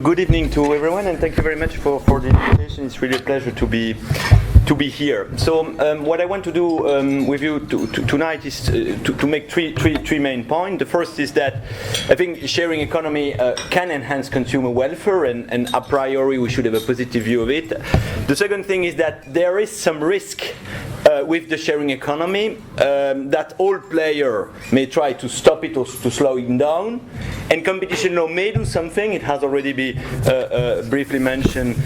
Good evening to everyone, and thank you very much for the invitation. It's really a pleasure to be here. So what I want to do with you tonight is to make three main points. The first is that I think sharing economy can enhance consumer welfare, and a priori we should have a positive view of it. The second thing is that there is some risk with the sharing economy, that all players may try to stop it or to slow it down, and competition law may do something. It has already been briefly mentioned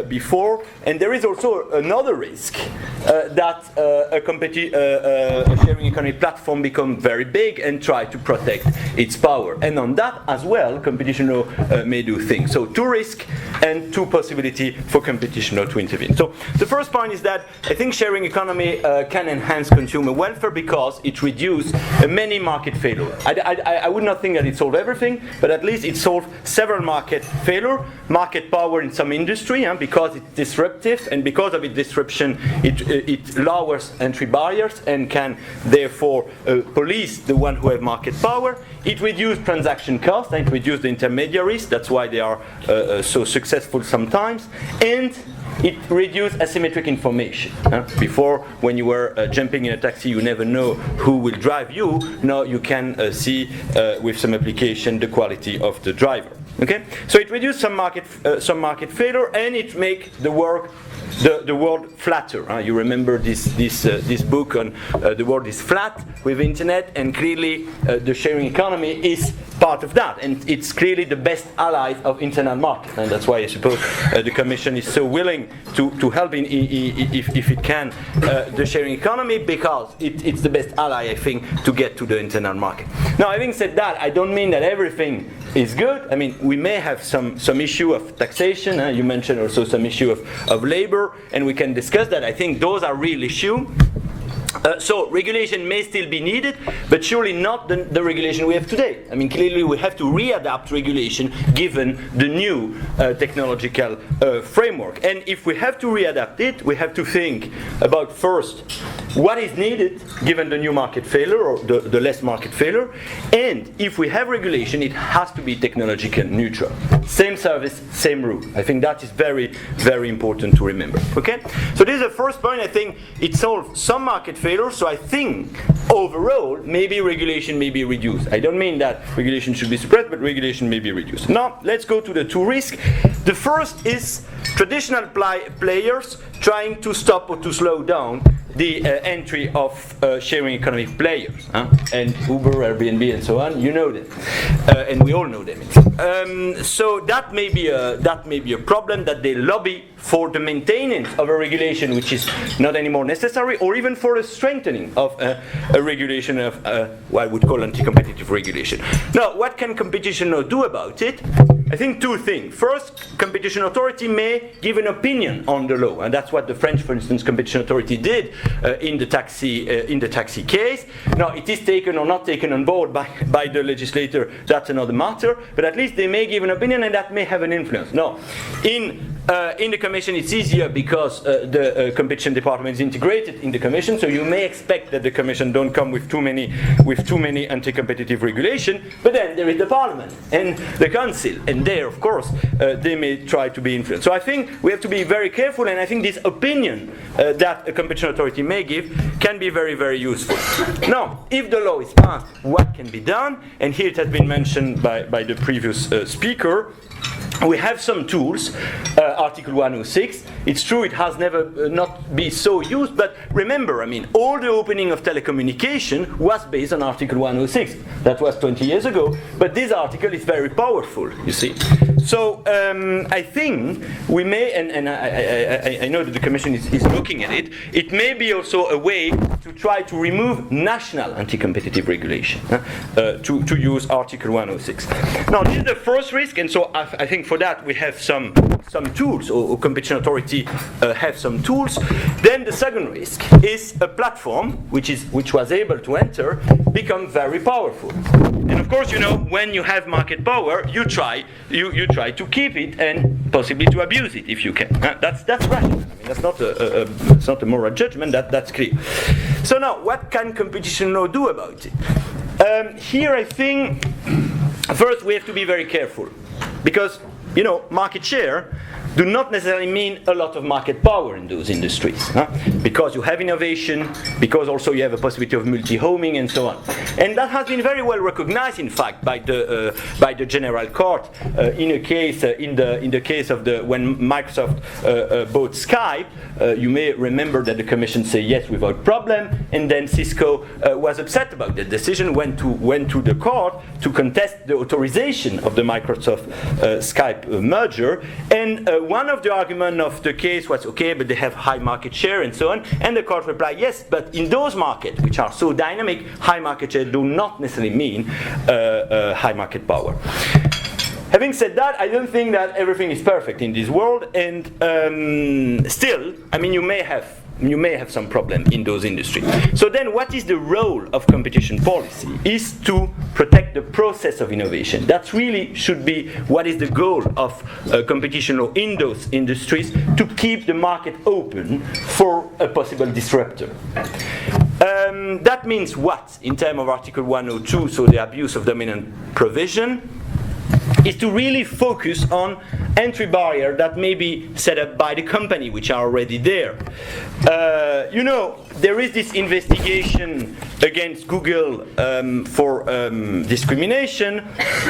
before, and there is also another risk that a sharing economy platform become very big and try to protect its power, and on that as well competition law may do things. So two risks and two possibility for competition law to intervene. So the first point is that I think sharing economy can enhance consumer welfare because it reduces many market failure. I would not think that it solves everything, but at least it solves several market failure, market power in some industry, because it's disruptive, and because of its disruption it lowers entry barriers and can therefore police the one who have market power. It reduces transaction costs and it reduces the intermediaries. That's why they are so successful sometimes. And it reduces asymmetric information. Before, when you were jumping in a taxi, you never know who will drive you. Now you can see with some application the quality of the driver. Okay, so it reduces some market failure, and it makes the world flatter. You remember this book on the world is flat with internet, and clearly the sharing economy is part of that, and it's clearly the best ally of internal market, and that's why I suppose the Commission is so willing to help if it can the sharing economy, because it's the best ally, I think, to get to the internal market. Now, having said that, I don't mean that everything is good. I mean, we may have some issue of taxation. You mentioned also some issue of labor, and we can discuss that. I think those are real issues. So regulation may still be needed, but surely not the regulation we have today. I mean, clearly we have to readapt regulation given the new technological framework. And if we have to readapt it, we have to think about first what is needed given the new market failure or the less market failure. And if we have regulation, it has to be technological neutral. Same service, same rule. I think that is very, very important to remember. Okay? So this is the first point. I think it solves some market failure, so I think overall maybe regulation may be reduced. I don't mean that regulation should be suppressed, but regulation may be reduced. Now let's go to the two risks. The first is traditional players trying to stop or to slow down the entry of sharing economy players, and Uber, Airbnb, and so on. You know them, and we all know them. So that may be a problem, that they lobby for the maintenance of a regulation which is not anymore necessary, or even for a strengthening of a regulation of what I would call anti-competitive regulation. Now, what can competition law do about it? I think two things. First, competition authority may give an opinion on the law, and that's what the French, for instance, competition authority did in the taxi case. Now, it is taken or not taken on board by the legislator. That's another matter. But at least they may give an opinion, and that may have an influence. Now, in the Commission, it's easier because the competition department is integrated in the Commission, so you may expect that the Commission don't come with too many anti-competitive regulation. But then there is the Parliament and the Council, and there, of course, they may try to be influenced. So I think we have to be very careful, and I think this opinion that a competition authority may give can be very, very useful. Now, if the law is passed, what can be done? And here it has been mentioned by the previous speaker. We have some tools, Article 106. It's true it has never not been so used, but remember, I mean, all the opening of telecommunication was based on Article 106. That was 20 years ago, but this article is very powerful, you see. So I think we may, and I know that the Commission is looking at it, it may be also a way to try to remove national anti-competitive regulation, to use Article 106. Now, this is the first risk, and so I think for that we have some tools, or competition authority have some tools. Then the second risk is a platform which was able to enter become very powerful. And of course, you know, when you have market power, you try to keep it and possibly to abuse it if you can. That's rational. I mean, that's not a moral judgment. That's clear. So now, what can competition law do about it? Here, I think first we have to be very careful, because market share do not necessarily mean a lot of market power in those industries, because you have innovation, because also you have a possibility of multi-homing and so on. And that has been very well recognized, in fact, by the General Court in the case of when Microsoft bought Skype. You may remember that the Commission said yes without problem, and then Cisco was upset about the decision, went to the court to contest the authorization of the Microsoft Skype merger, and one of the arguments of the case was, okay, but they have high market share and so on, and the court replied, yes, but in those markets which are so dynamic, high market share do not necessarily mean high market power. Having said that, I don't think that everything is perfect in this world, and still, you may have some problem in those industries. So then what is the role of competition policy? Is to protect the process of innovation. That really should be what is the goal of competition law in those industries, to keep the market open for a possible disruptor. That means what in terms of Article 102, so the abuse of dominant provision, is to really focus on entry barrier that may be set up by the company which are already there. There is this investigation against Google for discrimination.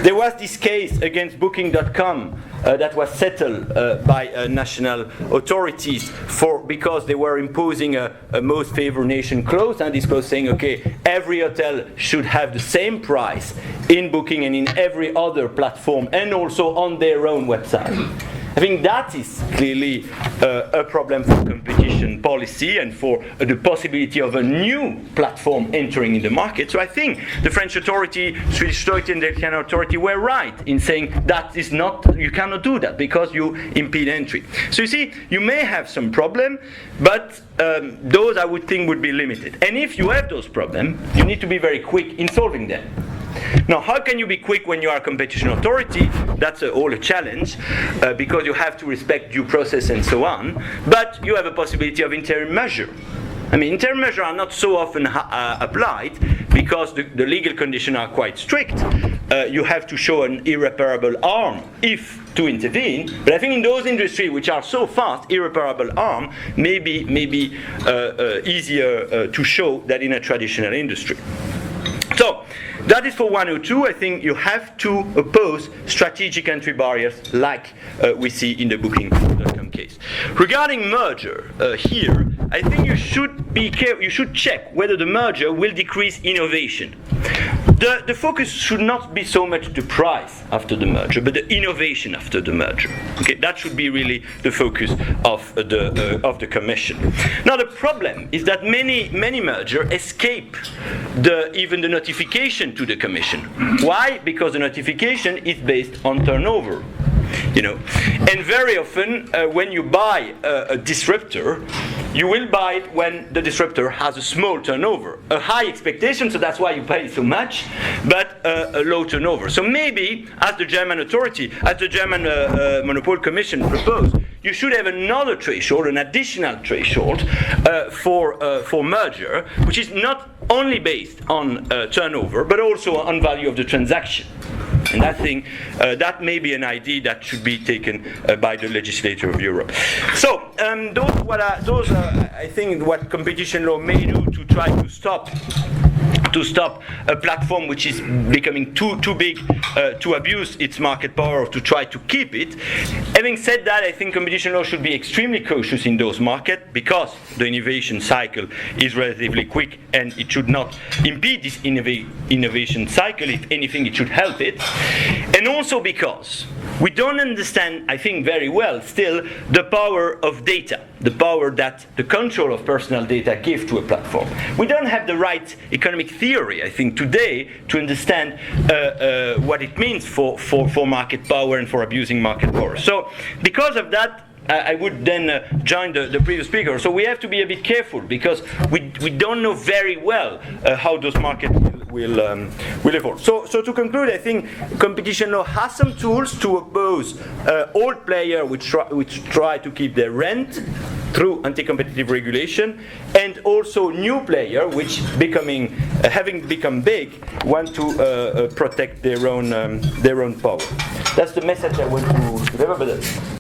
There was this case against Booking.com that was settled by national authorities because they were imposing a most favored nation clause, and this clause saying, okay, every hotel should have the same price in Booking and in every other platform, and also on their own website. I think that is clearly a problem for competition policy and for the possibility of a new platform entering in the market. So I think the French authority, Swedish authority, and the Italian authority were right in saying that is not, you cannot do that because you impede entry. So you see, you may have some problem, but those I would think would be limited. And if you have those problems, you need to be very quick in solving them. Now, how can you be quick when you are a competition authority? That's all a challenge, because you have to respect due process and so on, but you have a possibility of interim measure. Interim measures are not so often applied because the legal conditions are quite strict. You have to show an irreparable harm if to intervene, but I think in those industries which are so fast, irreparable harm may be easier to show than in a traditional industry. So, that is for 102. I think you have to oppose strategic entry barriers like we see in the Booking.com case. Regarding merger, here, I think you should be careful. You should check whether the merger will decrease innovation. The focus should not be so much the price after the merger, but the innovation after the merger. Okay, that should be really the focus of the Commission. Now, the problem is that many mergers escape even the notification to the Commission. Why? Because the notification is based on turnover. And very often when you buy a disruptor, you will buy it when the disruptor has a small turnover, a high expectation, so that's why you pay so much, but a low turnover. So maybe, as the German authority, as the German Monopoly Commission proposed, you should have another threshold, an additional threshold for merger, which is not only based on turnover, but also on value of the transaction. And I think that may be an idea that should be taken by the legislature of Europe. So those are, I think, what competition law may do to try to stop a platform which is becoming too big to abuse its market power or to try to keep it. Having said that, I think competition law should be extremely cautious in those markets because the innovation cycle is relatively quick and it should not impede this innovation cycle. If anything, it should help it. And also because we don't understand, I think, very well still the power of data, the power that the control of personal data gives to a platform. We don't have the right economic theory, I think, today to understand what it means for market power and for abusing market power. So because of that, I would then join the previous speaker. So we have to be a bit careful because we don't know very well how those markets will evolve. So to conclude, I think competition law has some tools to oppose old players which try to keep their rent. through anti-competitive regulation, and also new player which having become big, want to protect their own power. That's the message I want to deliver.